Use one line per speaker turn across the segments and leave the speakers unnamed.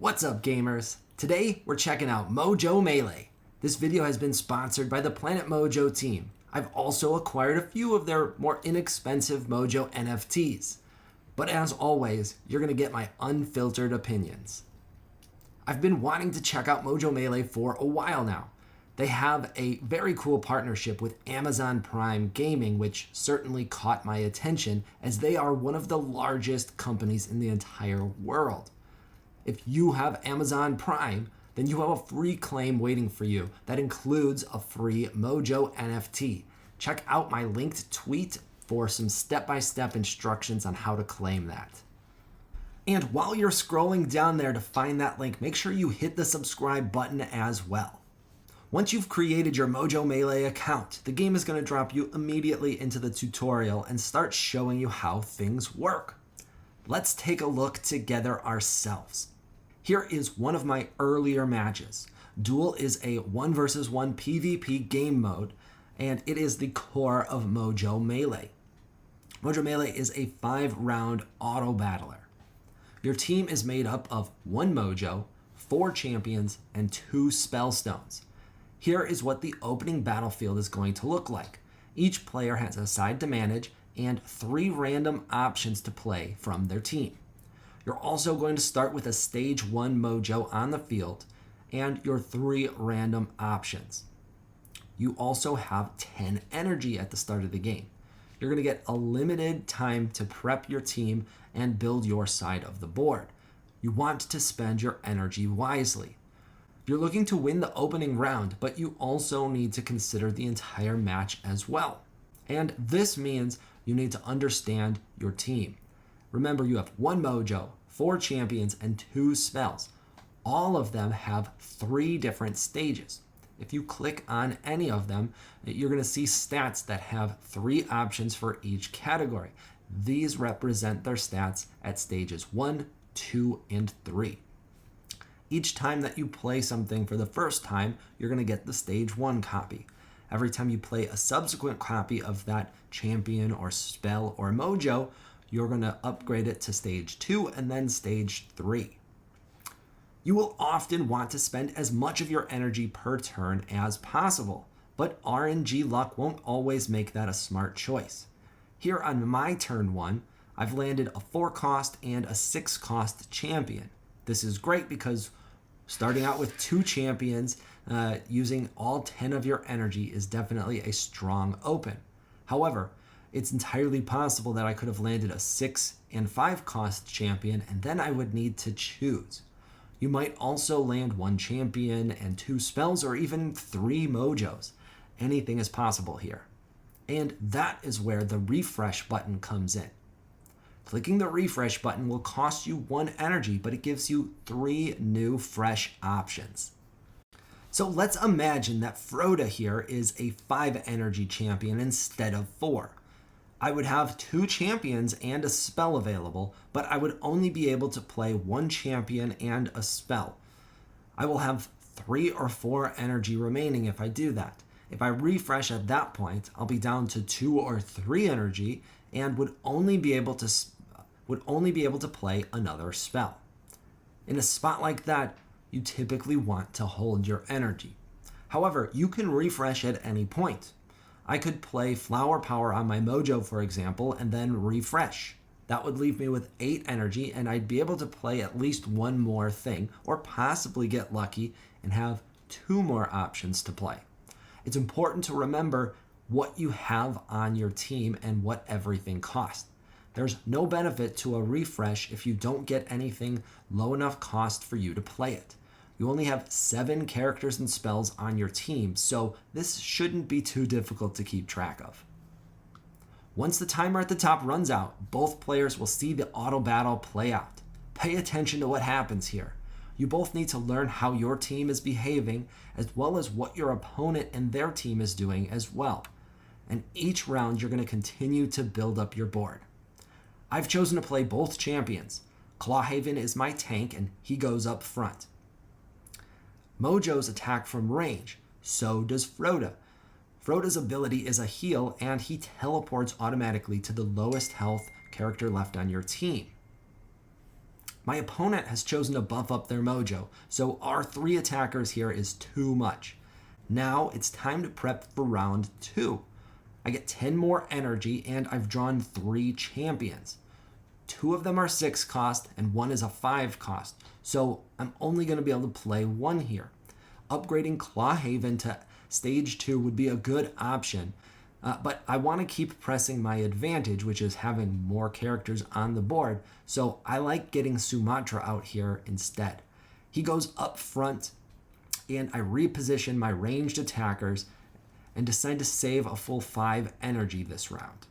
What's up, gamers? Today, we're checking out Mojo Melee. This video has been sponsored by the Planet Mojo team. I've also acquired a few of their more inexpensive Mojo NFTs. But as always, you're going to get my unfiltered opinions. I've been wanting to check out Mojo Melee for a while now. They have a very cool partnership with Amazon Prime Gaming, which certainly caught my attention as they are one of the largest companies in the entire world. If you have Amazon Prime, then you have a free claim waiting for you that includes a free Mojo NFT. Check out my linked tweet for some step-by-step instructions on how to claim that. And while you're scrolling down there to find that link, make sure you hit the subscribe button as well. Once you've created your Mojo Melee account, the game is going to drop you immediately into the tutorial and start showing you how things work. Let's take a look together ourselves. Here is one of my earlier matches. Duel is a 1 versus 1 PvP game mode, and it is the core of Mojo Melee. Mojo Melee is a 5-round auto battler. Your team is made up of 1 Mojo, 4 champions, and 2 spell stones. Here is what the opening battlefield is going to look like. Each player has a side to manage and 3 random options to play from their team. You're also going to start with a stage 1 Mojo on the field and your 3 random options. You also have 10 energy at the start of the game. You're going to get a limited time to prep your team and build your side of the board. You want to spend your energy wisely. You're looking to win the opening round, but you also need to consider the entire match as well. And this means you need to understand your team. Remember, you have 1 Mojo, 4 champions, and 2 spells. All of them have 3 different stages. If you click on any of them, you're going to see stats that have 3 options for each category. These represent their stats at stages 1, 2, and 3. Each time that you play something for the first time, you're going to get the stage 1 copy. Every time you play a subsequent copy of that champion or spell or mojo, you're going to upgrade it to stage 2 and then stage 3. You will often want to spend as much of your energy per turn as possible, but RNG luck won't always make that a smart choice. Here on my turn 1, I've landed a 4 cost and a 6 cost champion. This is great because starting out with 2 champions, using all 10 of your energy is definitely a strong open. However, it's entirely possible that I could have landed a 6 and 5 cost champion, and then I would need to choose. You might also land 1 champion and 2 spells, or even 3 mojos. Anything is possible here. And that is where the refresh button comes in. Clicking the refresh button will cost you 1 energy, but it gives you 3 new fresh options. So let's imagine that Froda here is a 5 energy champion instead of 4. I would have 2 champions and a spell available, but I would only be able to play 1 champion and a spell. I will have 3 or 4 energy remaining if I do that. If I refresh at that point, I'll be down to 2 or 3 energy and would only be able to play another spell. In a spot like that, you typically want to hold your energy. However, you can refresh at any point. I could play Flower Power on my Mojo, for example, and then refresh. That would leave me with 8 energy, and I'd be able to play at least 1 more thing, or possibly get lucky and have 2 more options to play. It's important to remember what you have on your team and what everything costs. There's no benefit to a refresh if you don't get anything low enough cost for you to play it. You only have 7 characters and spells on your team, so this shouldn't be too difficult to keep track of. Once the timer at the top runs out, both players will see the auto battle play out. Pay attention to what happens here. You both need to learn how your team is behaving, as well as what your opponent and their team is doing as well. And each round you're going to continue to build up your board. I've chosen to play both champions. Clawhaven is my tank and he goes up front. Mojos attack from range, so does Froda. Froda's ability is a heal and he teleports automatically to the lowest health character left on your team. My opponent has chosen to buff up their Mojo, so our 3 attackers here is too much. Now it's time to prep for round 2. I get 10 more energy and I've drawn 3 champions. 2 of them are 6 cost and 1 is a 5 cost, so I'm only going to be able to play 1 here. Upgrading Clawhaven to stage 2 would be a good option, but I want to keep pressing my advantage, which is having more characters on the board, so I like getting Sumatra out here instead. He goes up front, and I reposition my ranged attackers and decide to save a full 5 energy this round.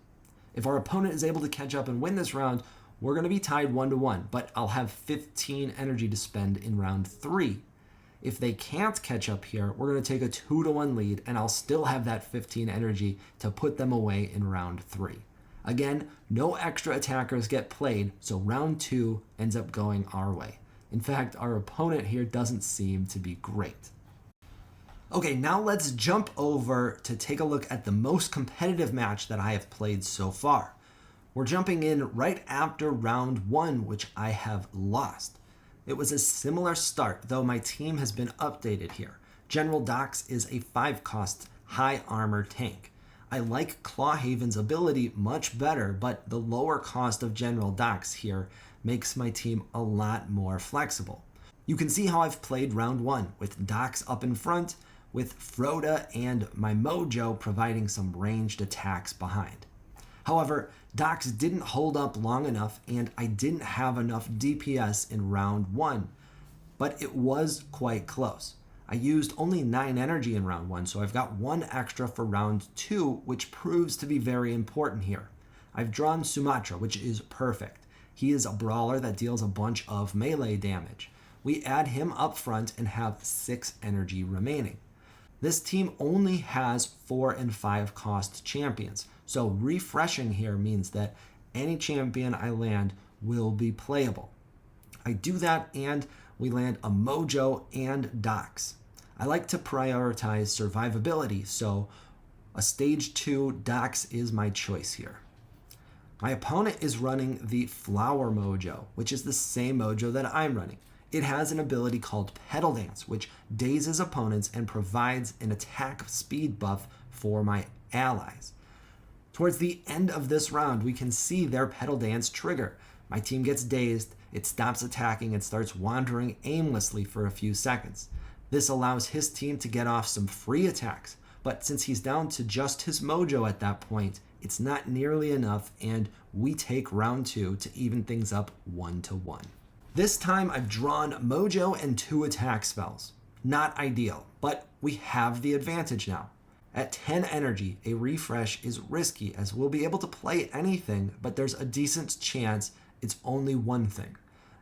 If our opponent is able to catch up and win this round, we're going to be tied 1-1, but I'll have 15 energy to spend in round 3. If they can't catch up here, we're going to take a 2-1 lead, and I'll still have that 15 energy to put them away in round 3. Again, no extra attackers get played, so round 2 ends up going our way. In fact, our opponent here doesn't seem to be great. Okay, now let's jump over to take a look at the most competitive match that I have played so far. We're jumping in right after round 1, which I have lost. It was a similar start, though my team has been updated here. General Dox is a 5-cost high armor tank. I like Clawhaven's ability much better, but the lower cost of General Dox here makes my team a lot more flexible. You can see how I've played round 1, with Dox up in front, with Froda and my Mojo providing some ranged attacks behind. However, Dox didn't hold up long enough, and I didn't have enough DPS in round 1, but it was quite close. I used only 9 energy in round 1, so I've got 1 extra for round 2, which proves to be very important here. I've drawn Sumatra, which is perfect. He is a brawler that deals a bunch of melee damage. We add him up front and have 6 energy remaining. This team only has 4 and 5 cost champions, so refreshing here means that any champion I land will be playable. I do that and we land a Mojo and Dox. I like to prioritize survivability, so a stage 2 Dox is my choice here. My opponent is running the Flower Mojo, which is the same Mojo that I'm running. It has an ability called Petal Dance, which dazes opponents and provides an attack speed buff for my allies. Towards the end of this round, we can see their Petal Dance trigger. My team gets dazed, it stops attacking and starts wandering aimlessly for a few seconds. This allows his team to get off some free attacks, but since he's down to just his Mojo at that point, it's not nearly enough, and we take round 2 to even things up 1-1. This time I've drawn Mojo and 2 attack spells. Not ideal, but we have the advantage now. At 10 energy, a refresh is risky as we'll be able to play anything, but there's a decent chance it's only one thing.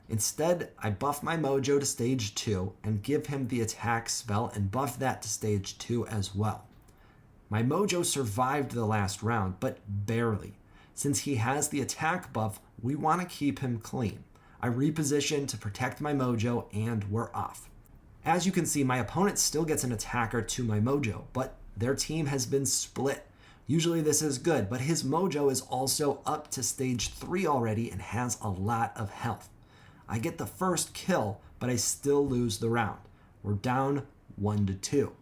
Instead, I buff my Mojo to stage 2 and give him the attack spell and buff that to stage 2 as well. My Mojo survived the last round, but barely. Since he has the attack buff, we want to keep him clean. I reposition to protect my Mojo and we're off. As you can see, my opponent still gets an attacker to my Mojo, but their team has been split. Usually this is good, but his Mojo is also up to stage 3 already and has a lot of health. I get the first kill, but I still lose the round. We're down 1-2.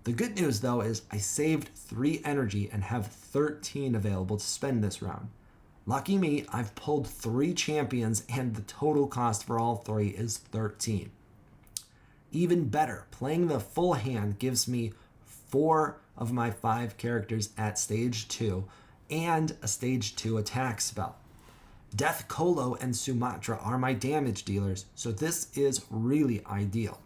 The good news though is I saved 3 energy and have 13 available to spend this round. Lucky me, I've pulled 3 champions and the total cost for all 3 is 13. Even better, playing the full hand gives me 4 of my 5 characters at stage 2 and a stage 2 attack spell. Death Colo and Sumatra are my damage dealers, so this is really ideal.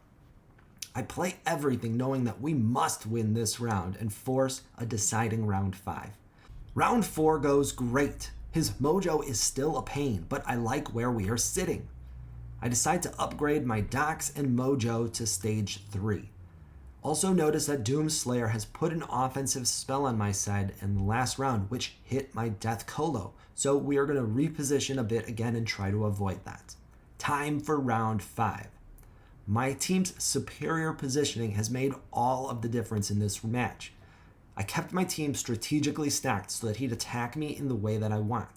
I play everything knowing that we must win this round and force a deciding round 5. Round 4 goes great. His Mojo is still a pain, but I like where we are sitting. I decide to upgrade my Dox and Mojo to stage 3. Also notice that Doomslayer has put an offensive spell on my side in the last round, which hit my Death Colo, so we are going to reposition a bit again and try to avoid that. Time for round 5. My team's superior positioning has made all of the difference in this match. I kept my team strategically stacked so that he'd attack me in the way that I want.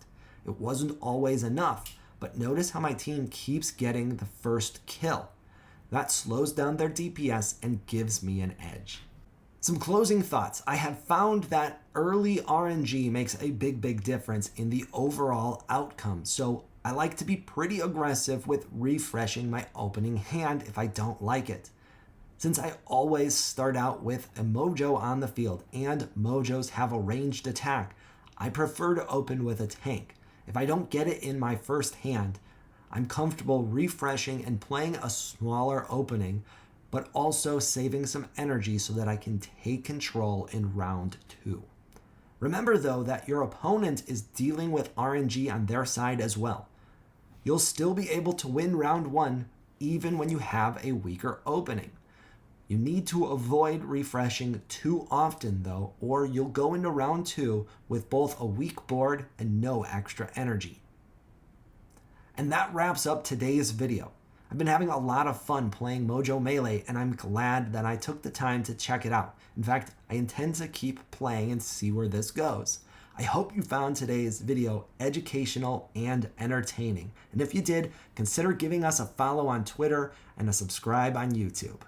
It wasn't always enough, but notice how my team keeps getting the first kill. That slows down their DPS and gives me an edge. Some closing thoughts. I have found that early RNG makes a big difference in the overall outcome, so I like to be pretty aggressive with refreshing my opening hand if I don't like it. Since I always start out with a Mojo on the field and Mojos have a ranged attack, I prefer to open with a tank. If I don't get it in my first hand, I'm comfortable refreshing and playing a smaller opening, but also saving some energy so that I can take control in round 2. Remember though that your opponent is dealing with RNG on their side as well. You'll still be able to win round 1 even when you have a weaker opening. You need to avoid refreshing too often though, or you'll go into round 2 with both a weak board and no extra energy. And that wraps up today's video. I've been having a lot of fun playing Mojo Melee, and I'm glad that I took the time to check it out. In fact, I intend to keep playing and see where this goes. I hope you found today's video educational and entertaining. And if you did, consider giving us a follow on Twitter and a subscribe on YouTube.